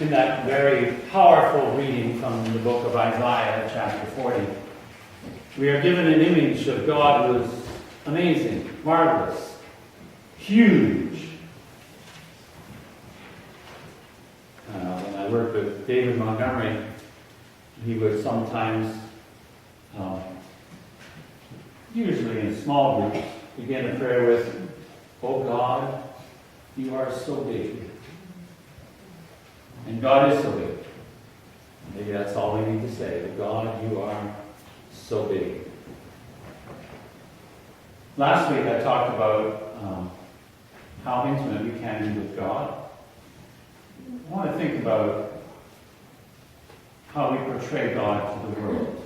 in that very powerful reading from the book of Isaiah, chapter 40. We are given an image of God who is amazing, marvelous, huge. When I worked with David Montgomery, he would sometimes, usually in small groups, begin a prayer with, "Oh God, you are so big." And God is so big. Maybe that's all we need to say. God, you are so big. Last week I talked about how intimate we can be with God. I want to think about how we portray God to the world.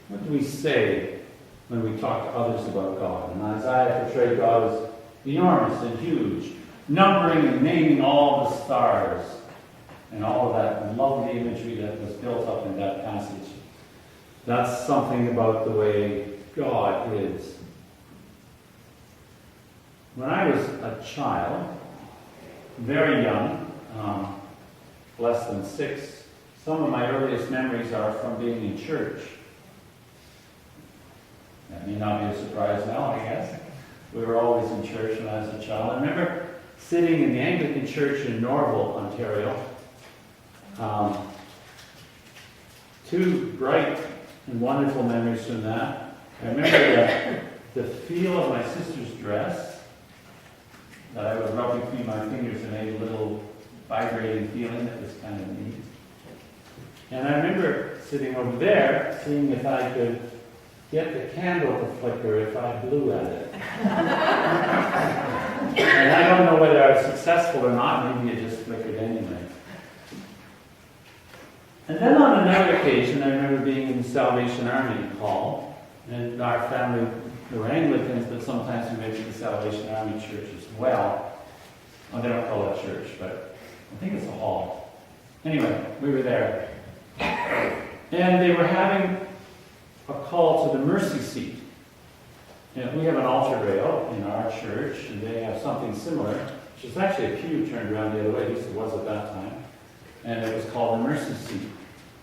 What do we say when we talk to others about God? And Isaiah portrayed God as enormous and huge, numbering and naming all the stars, and all of that lovely imagery that was built up in that passage. That's something about the way God is. When I was a child, very young, less than 6, some of my earliest memories are from being in church. That may not be a surprise now, I guess. We were always in church when I was a child. I remember sitting in the Anglican Church in Norval, Ontario. Two bright and wonderful memories from that. I remember the feel of my sister's dress that I would rub between my fingers and made a little vibrating feeling that was kind of neat. And I remember sitting over there, seeing if I could get the candle to flicker if I blew at it. And I don't know whether I was successful or not, maybe it just flickered anyway. And then on another occasion, I remember being in the Salvation Army Hall, and our family, we were Anglicans, but sometimes we went to the Salvation Army Church as well. Well, they don't call it church, but I think it's a hall. Anyway, we were there. And they were having a call to the mercy seat. And we have an altar rail in our church, and they have something similar, which is actually a pew turned around the other way, at least it was at that time. And it was called the mercy seat.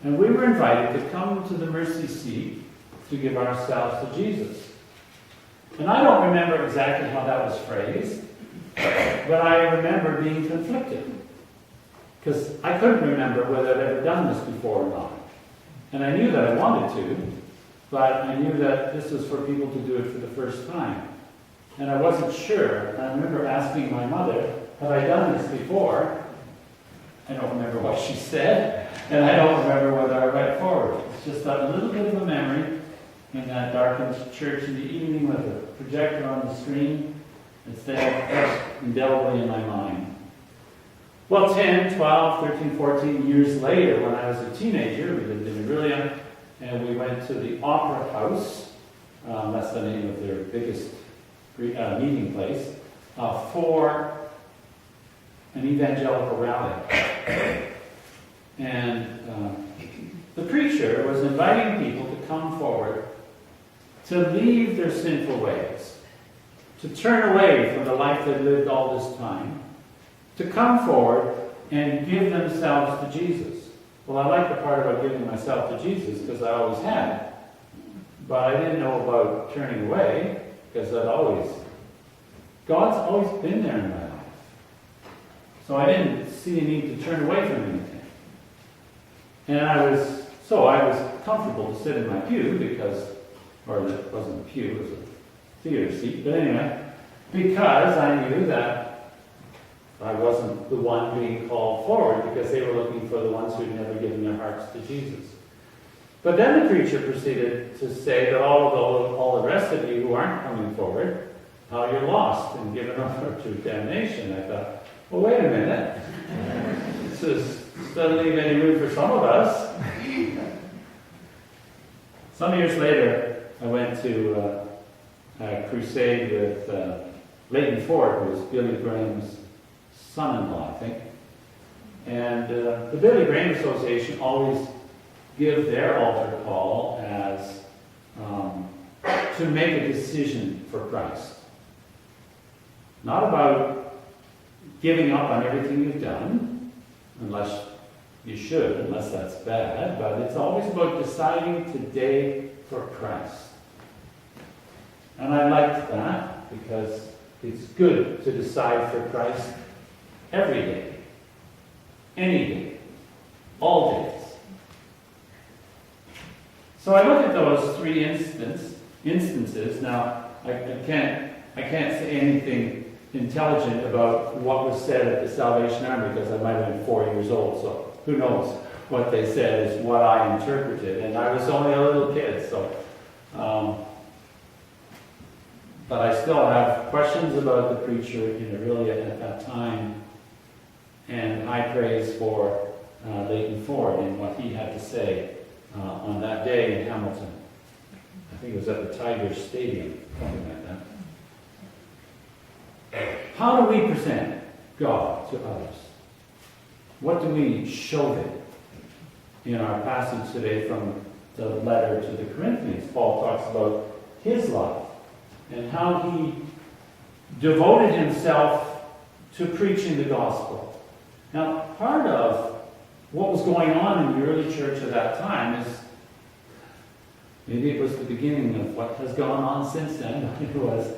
And we were invited to come to the mercy seat to give ourselves to Jesus. And I don't remember exactly how that was phrased, but I remember being conflicted. Because I couldn't remember whether I'd ever done this before or not. And I knew that I wanted to, but I knew that this was for people to do it for the first time. And I wasn't sure. I remember asking my mother, have I done this before? I don't remember what she said, and I don't remember whether I went forward. It's just that little bit of a memory in that darkened church in the evening with a projector on the screen. It's there indelibly in my mind. Well, 10, 12, 13, 14 years later, when I was a teenager, we lived in Orillia, and we went to the Opera House, that's the name of their biggest meeting place, for an evangelical rally. And the preacher was inviting people to come forward to leave their sinful ways, to turn away from the life they'd lived all this time, to come forward and give themselves to Jesus. Well, I like the part about giving myself to Jesus because I always had. But I didn't know about turning away because God's always been there in my life. So I didn't see a need to turn away from anything. And I was comfortable to sit in my pew or it wasn't a pew, it was a theater seat, but anyway, because I knew that I wasn't the one being called forward because they were looking for the ones who'd never given their hearts to Jesus. But then the preacher proceeded to say that all the rest of you who aren't coming forward, you're lost and given over to damnation. I thought, well, wait a minute. This doesn't leave any room for some of us. Some years later, I went to a crusade with Leighton Ford, who was Billy Graham's son-in-law, I think. And the Billy Graham Association always give their altar call as to make a decision for Christ. Not about giving up on everything you've done, unless you should, unless that's bad, but it's always about deciding today for Christ. And I liked that because it's good to decide for Christ every day, any day, all days. So I look at those three instances. Now, I can't say anything intelligent about what was said at the Salvation Army because I might have been 4 years old, so who knows what they said is what I interpreted. And I was only a little kid, so... but I still have questions about the preacher in Orillia at that time, and high praise for Leighton Ford and what he had to say on that day in Hamilton. I think it was at the Tigers Stadium, something like that. How do we present God to others? What do we show them? In our passage today from the letter to the Corinthians, Paul talks about his life and how he devoted himself to preaching the gospel. Now, part of what was going on in the early church at that time is, maybe it was the beginning of what has gone on since then, it was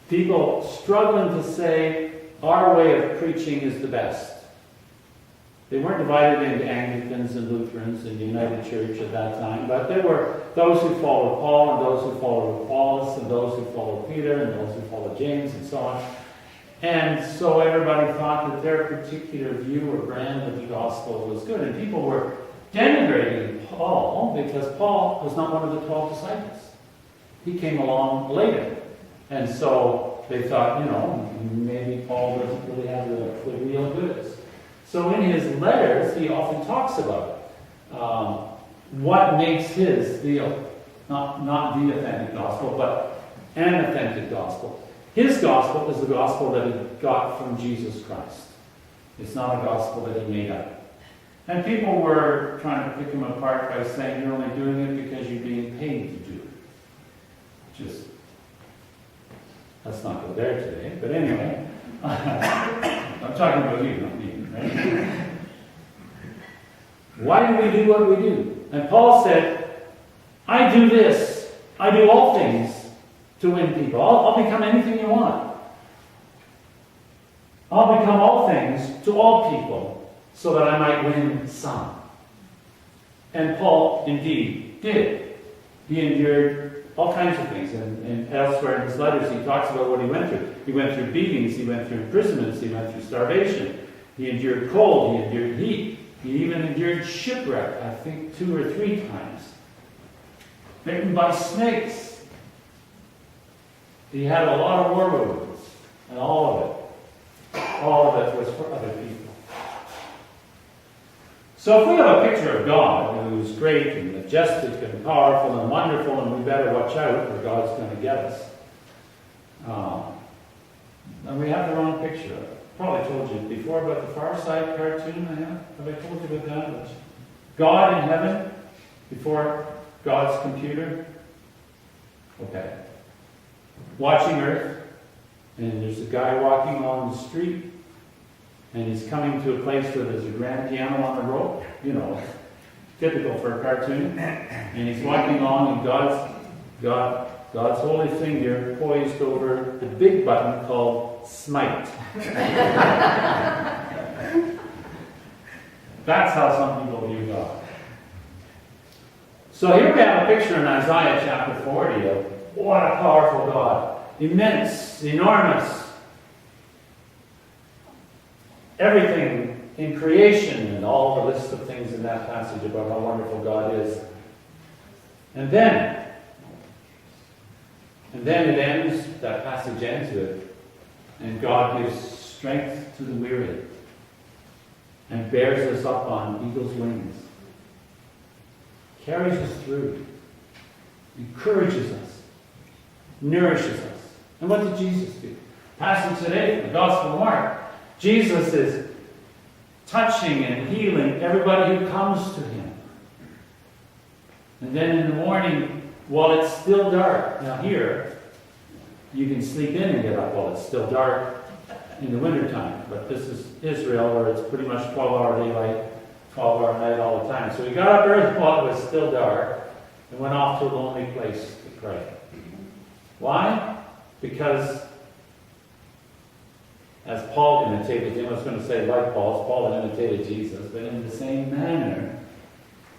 people struggling to say, our way of preaching is the best. They weren't divided into Anglicans and Lutherans and United Church at that time, but there were those who followed Paul and those who followed Apollos and those who followed Peter and those who followed James and so on. And so everybody thought that their particular view or brand of the gospel was good. And people were denigrating Paul because Paul was not one of the 12 disciples. He came along later. And so they thought, maybe Paul doesn't really have the real goods. So in his letters, he often talks about what makes his not the authentic gospel, but an authentic gospel. His gospel is the gospel that he got from Jesus Christ. It's not a gospel that he made up. And people were trying to pick him apart by saying you're only doing it because you're being paid to do it. Let's not go there today, but anyway. I'm talking about you, not me. Right? Why do we do what we do? And Paul said, I do this. I do all things to win people. I'll become anything you want. I'll become all things to all people so that I might win some. And Paul indeed did. He endured all kinds of things. And elsewhere in his letters he talks about what he went through. He went through beatings, he went through imprisonments, he went through starvation. He endured cold, he endured heat. He even endured shipwreck, I think 2 or 3 times. Bitten by snakes. He had a lot of war wounds. And all of it was for other people. So if we have a picture of God who's great and majestic and powerful and wonderful, and we better watch out or God's going to get us, and we have the wrong picture. I probably told you before about the Far Side cartoon I have. Have I told you about that? God in heaven before God's computer. Okay. Watching Earth, and there's a guy walking along the street, and he's coming to a place where there's a grand piano on the rope, typical for a cartoon. And he's walking along, and God's holy finger poised over the big button called smite. That's how some people view God. So here we have a picture in Isaiah chapter 40 of what a powerful God. Immense, enormous. Everything in creation and all the list of things in that passage about how wonderful God is. And then it ends, that passage ends with, and God gives strength to the weary and bears us up on eagle's wings, carries us through, encourages us, nourishes us. And what did Jesus do? Passage today, the Gospel of Mark. Jesus is touching and healing everybody who comes to him. And then in the morning, while it's still dark, now here, you can sleep in and get up while it's still dark. in the wintertime. But this is Israel, where it's pretty much 12-hour daylight, 12-hour night all the time. So he got up early while it was still dark and went off to a lonely place to pray. Why? Because as Paul imitated him, I was going to say like Paul imitated Jesus, but in the same manner,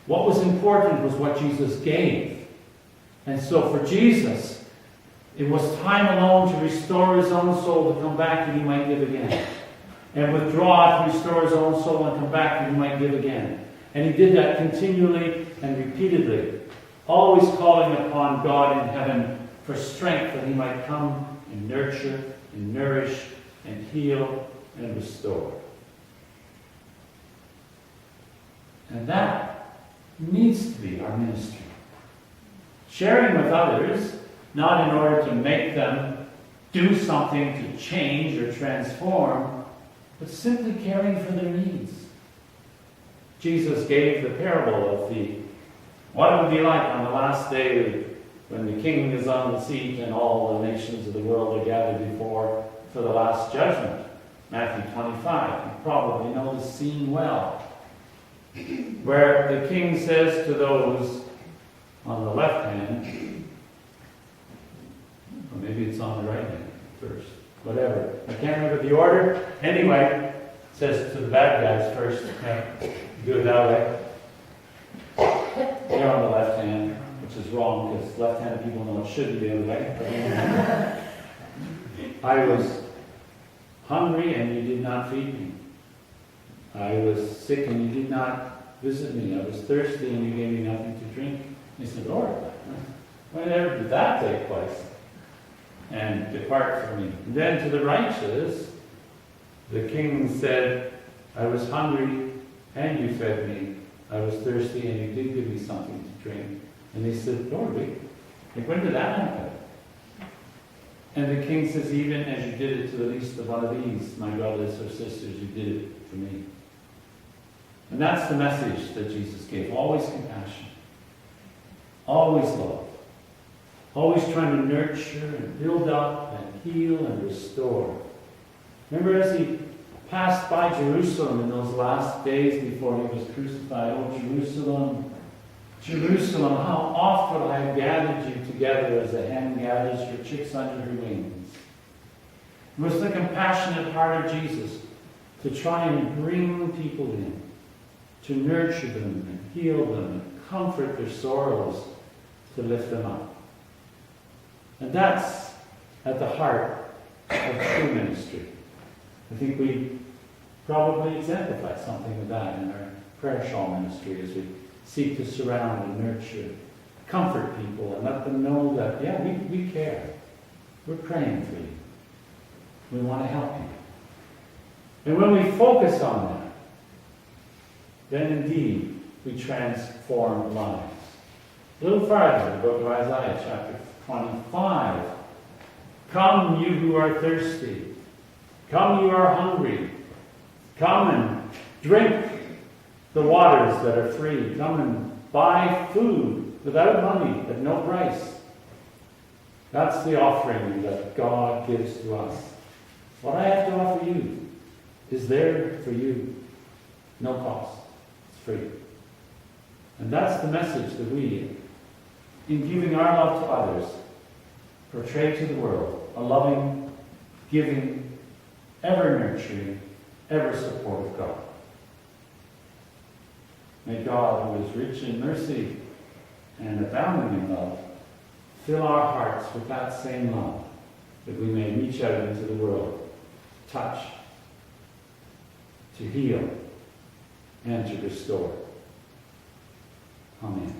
what was important was what Jesus gave. And so for Jesus, it was time alone to restore his own soul, to come back that he might give again. And withdraw to restore his own soul and come back that he might give again. And he did that continually and repeatedly, always calling upon God in heaven for strength that he might come and nurture and nourish and heal and restore. And that needs to be our ministry. Sharing with others, not in order to make them do something to change or transform, but simply caring for their needs. Jesus gave the parable of what it would be like on the last day when the king is on the seat and all the nations of the world are gathered before for the last judgment. Matthew 25. You probably know the scene well. Where the king says to those on the left hand, or maybe it's on the right hand first, whatever. I can't remember the order. Anyway, it says to the bad guys first. Do it that way. They're on the left hand, which is wrong because left-handed people know it should be the other way. I was hungry and you did not feed me. I was sick and you did not visit me. I was thirsty and you gave me nothing to drink. He said, Lord, whenever did that take place? And depart from me. And then to the righteous, the king said, I was hungry and you fed me. I was thirsty and you did give me something to drink. And they said, Lord, when did that happen? And the king says, even as you did it to the least of one of these, my brothers or sisters, you did it for me. And that's the message that Jesus gave. Always compassion. Always love. Always trying to nurture and build up and heal and restore. Remember as he passed by Jerusalem in those last days before he was crucified, oh Jerusalem, Jerusalem, how oft would I have gathered you together as a hen gathers her chicks under her wings. It was the compassionate heart of Jesus to try and bring people in, to nurture them and heal them and comfort their sorrows, to lift them up. And that's at the heart of true ministry. I think we probably exemplify something of that in our prayer shawl ministry as we seek to surround and nurture, comfort people, and let them know that, yeah, we care. We're praying for you. We want to help you. And when we focus on that, then indeed we transform lives. A little farther, the book of Isaiah, chapter 25. Come, you who are thirsty. Come, you are hungry. Come and drink the waters that are free. Come and buy food without money, at no price. That's the offering that God gives to us. What I have to offer you is there for you. No cost. It's free. And that's the message that we, in giving our love to others, portray to the world. A loving, giving, ever nurturing, ever supportive God. May God, who is rich in mercy and abounding in love, fill our hearts with that same love, that we may reach out into the world, touch, to heal, and to restore. Amen.